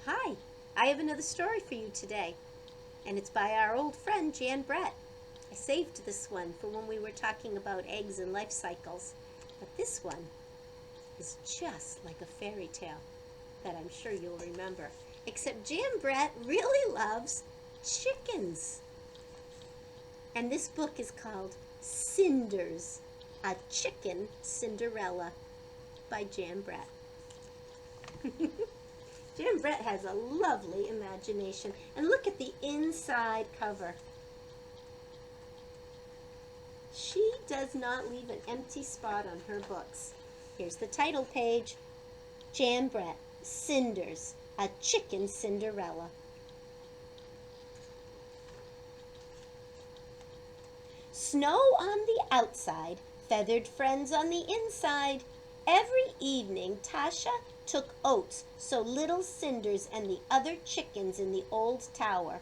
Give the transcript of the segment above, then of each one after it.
Hi, I have another story for you today, and it's by our old friend Jan Brett. I saved this one for when we were talking about eggs and life cycles, but this one is just like a fairy tale that I'm sure you'll remember. Except Jan Brett really loves chickens. And this book is called Cinders, a Chicken Cinderella by Jan Brett. Jan Brett has a lovely imagination. And look at the inside cover. She does not leave an empty spot on her books. Here's the title page. Jan Brett, Cinders, a Chicken Cinderella. Snow on the outside, feathered friends on the inside. Every evening, Tasha took oats so little Cinders and the other chickens in the old tower.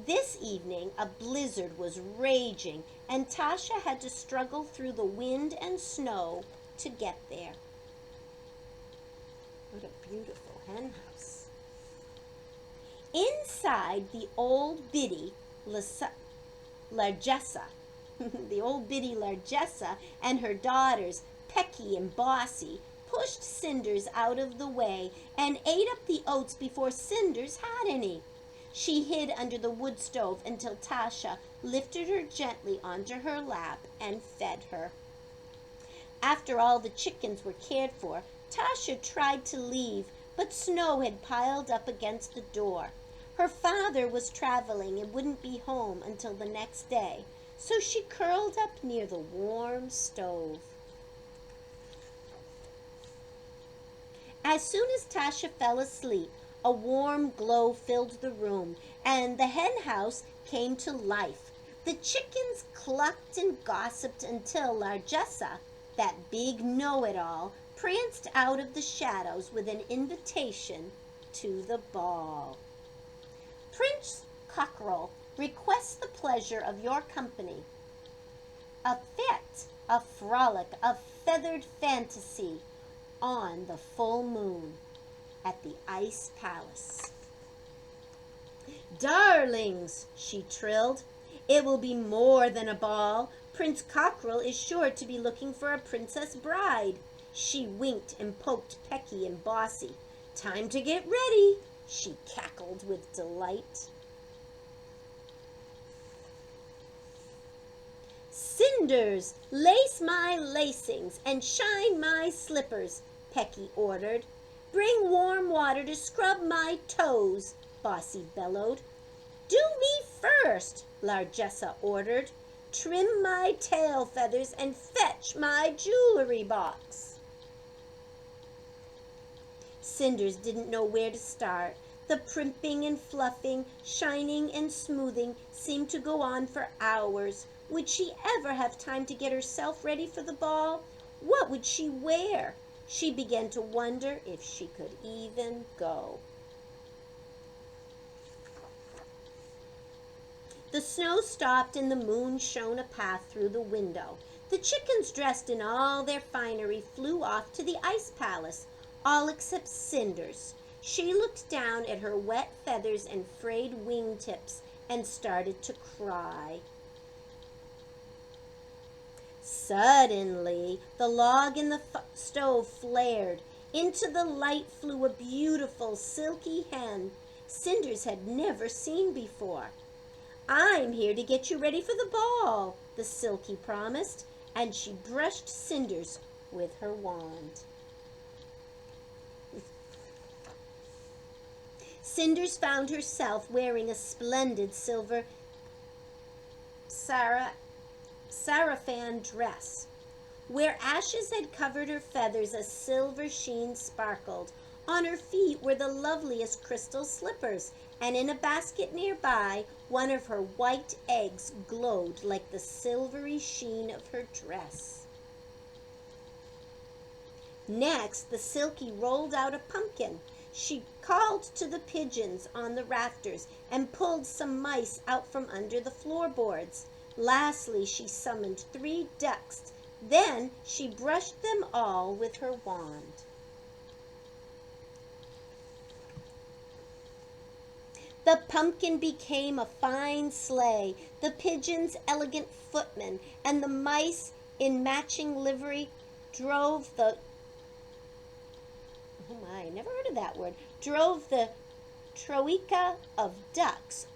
This evening, a blizzard was raging, and Tasha had to struggle through the wind and snow to get there. What a beautiful hen house. Inside the old biddy Largessa, the old biddy Largessa and her daughters, Pecky and Bossy, pushed Cinders out of the way and ate up the oats before Cinders had any. She hid under the wood stove until Tasha lifted her gently onto her lap and fed her. After all the chickens were cared for, Tasha tried to leave, but snow had piled up against the door. Her father was traveling and wouldn't be home until the next day, so she curled up near the warm stove. As soon as Tasha fell asleep, a warm glow filled the room, and the hen house came to life. The chickens clucked and gossiped until Largessa, that big know-it-all, pranced out of the shadows with an invitation to the ball. Prince Cockerel requests the pleasure of your company. A fete, a frolic, a feathered fantasy on the full moon at the Ice Palace. Darlings, she trilled, it will be more than a ball. Prince Cockerel is sure to be looking for a princess bride. She winked and poked Pecky and Bossy. Time to get ready, she cackled with delight. Cinders, lace my lacings and shine my slippers, Pecky ordered. Bring warm water to scrub my toes, Bossy bellowed. Do me first, Largessa ordered. Trim my tail feathers and fetch my jewelry box. Cinders didn't know where to start. The primping and fluffing, shining and smoothing seemed to go on for hours. Would she ever have time to get herself ready for the ball? What would she wear? She began to wonder if she could even go. The snow stopped and the moon shone a path through the window. The chickens, dressed in all their finery, flew off to the ice palace, all except Cinders. She looked down at her wet feathers and frayed wingtips and started to cry. Suddenly, the log in the stove flared. Into the light flew a beautiful, silky hen Cinders had never seen before. I'm here to get you ready for the ball, the Silky promised, and she brushed Cinders with her wand. Cinders found herself wearing a splendid silver sarafan dress. Where ashes had covered her feathers, a silver sheen sparkled. On her feet were the loveliest crystal slippers, and in a basket nearby, one of her white eggs glowed like the silvery sheen of her dress. Next, the Silky rolled out a pumpkin. She called to the pigeons on the rafters and pulled some mice out from under the floorboards. Lastly, she summoned 3 ducks. Then she brushed them all with her wand. The pumpkin became a fine sleigh, the pigeons elegant footmen, and the mice in matching livery drove the oh my, never heard of that word, drove the troika of ducks,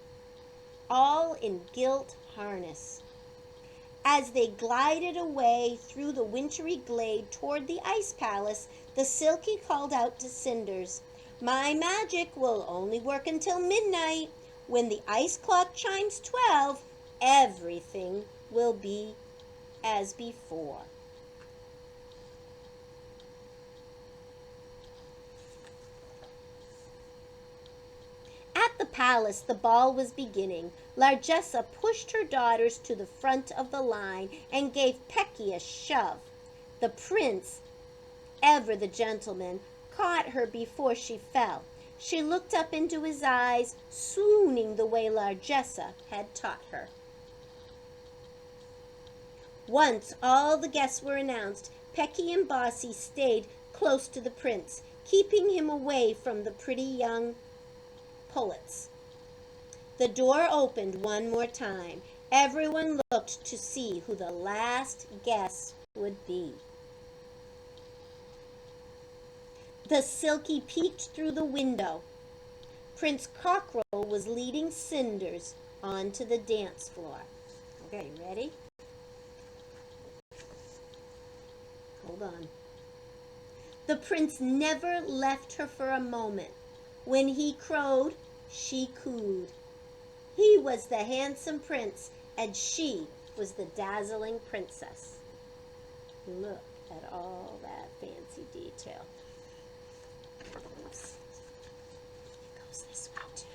all in gilt harness. As they glided away through the wintry glade toward the ice palace, the Silky called out to Cinders, "My magic will only work until midnight. When the ice clock chimes 12, everything will be as before." At the palace, the ball was beginning. Largessa pushed her daughters to the front of the line and gave Pecky a shove. The prince, ever the gentleman, caught her before she fell. She looked up into his eyes, swooning the way Largessa had taught her. Once all the guests were announced, Pecky and Bossy stayed close to the prince, keeping him away from the pretty young pullets. The door opened one more time. Everyone looked to see who the last guest would be. The Silky peeked through the window. Prince Cockerel was leading Cinders onto the dance floor. Okay, ready? Hold on. The prince never left her for a moment. When he crowed, she cooed. He was the handsome prince, and she was the dazzling princess. Look at all that fancy detail. Oops. It goes this way too.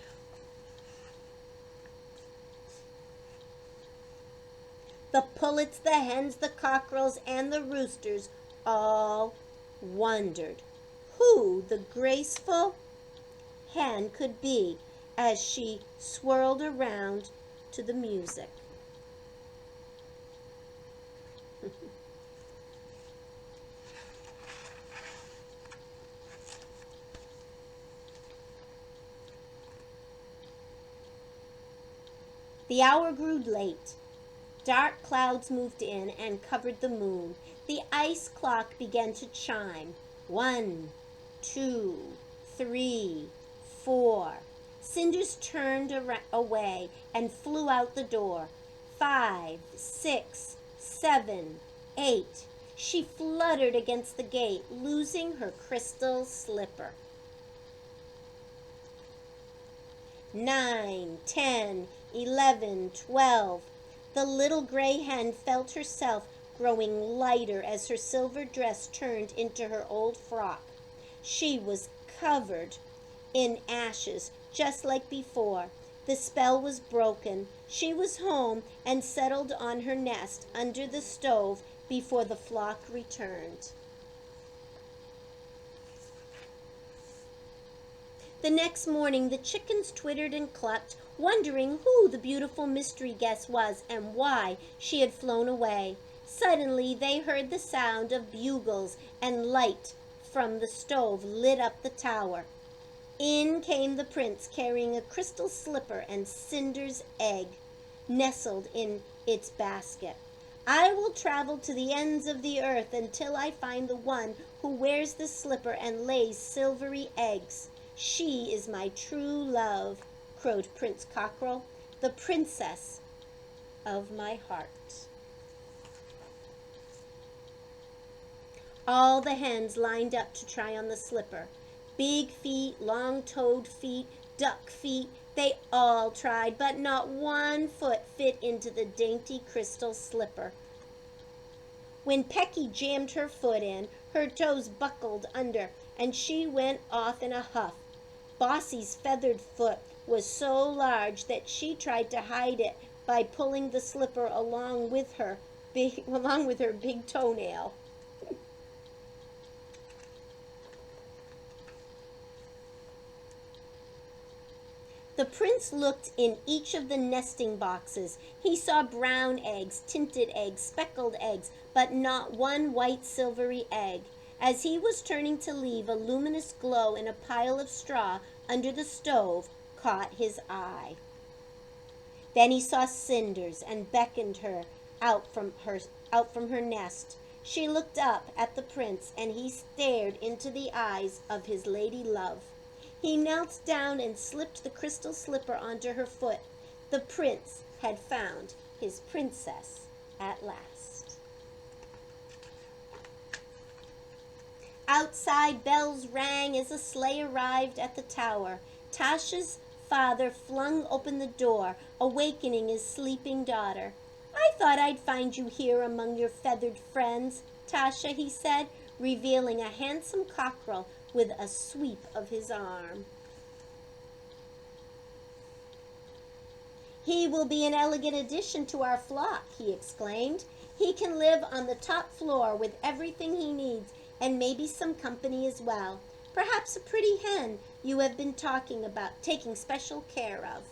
The pullets, the hens, the cockerels, and the roosters all wondered who the graceful hen could be as she swirled around to the music. The hour grew late. Dark clouds moved in and covered the moon. The ice clock began to chime. 1, 2, 3, 4. Cinders turned away and flew out the door. 5, 6, 7, 8. She fluttered against the gate, losing her crystal slipper. 9, 10, 11, 12. The little gray hen felt herself growing lighter as her silver dress turned into her old frock. She was covered in ashes, just like before. The spell was broken. She was home and settled on her nest under the stove before the flock returned. The next morning, the chickens twittered and clucked, wondering who the beautiful mystery guest was and why she had flown away. Suddenly, they heard the sound of bugles, and light from the stove lit up the tower. In came the prince, carrying a crystal slipper and Cinder's egg nestled in its basket. "I will travel to the ends of the earth until I find the one who wears the slipper and lays silvery eggs. She is my true love," crowed Prince Cockerel, "the princess of my heart." All the hens lined up to try on the slipper. Big feet, long-toed feet, duck feet, they all tried, but not one foot fit into the dainty crystal slipper. When Pecky jammed her foot in, her toes buckled under, and she went off in a huff. Bossy's feathered foot was so large that she tried to hide it by pulling the slipper along with her big toenail. The prince looked in each of the nesting boxes. He saw brown eggs, tinted eggs, speckled eggs, but not one white silvery egg. As he was turning to leave, a luminous glow in a pile of straw under the stove caught his eye. Then he saw Cinders and beckoned her out from her nest. She looked up at the prince, and he stared into the eyes of his lady love. He knelt down and slipped the crystal slipper onto her foot. The prince had found his princess at last. Outside, bells rang as a sleigh arrived at the tower. Tasha's father flung open the door, awakening his sleeping daughter. "I thought I'd find you here among your feathered friends, Tasha," he said, revealing a handsome cockerel with a sweep of his arm. "He will be an elegant addition to our flock," he exclaimed. "He can live on the top floor with everything he needs, and maybe some company as well. Perhaps a pretty hen you have been talking about taking special care of."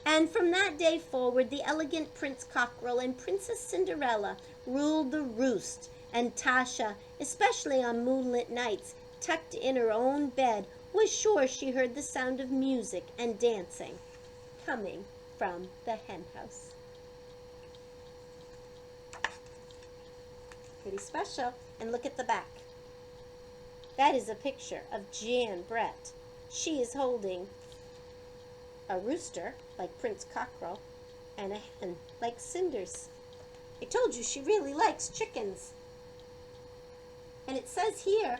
And from that day forward, the elegant Prince Cockerel and Princess Cinderella ruled the roost, and Tasha, especially on moonlit nights, tucked in her own bed, was sure she heard the sound of music and dancing coming from the hen house. Pretty special. And look at the back. That is a picture of Jan Brett. She is holding a rooster, like Prince Cockerel, and a hen, like Cinders. I told you she really likes chickens. And it says here,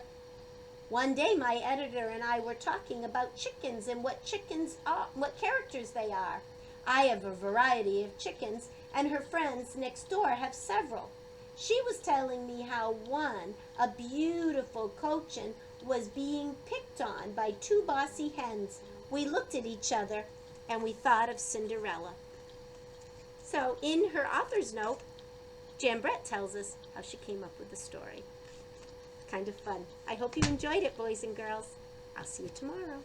one day my editor and I were talking about chickens and what chickens are, what characters they are. I have a variety of chickens, and her friends next door have several. She was telling me how one, a beautiful cochin, was being picked on by two bossy hens. We looked at each other and we thought of Cinderella. So in her author's note, Jan Brett tells us how she came up with the story. Kind of fun. I hope you enjoyed it, boys and girls. I'll see you tomorrow.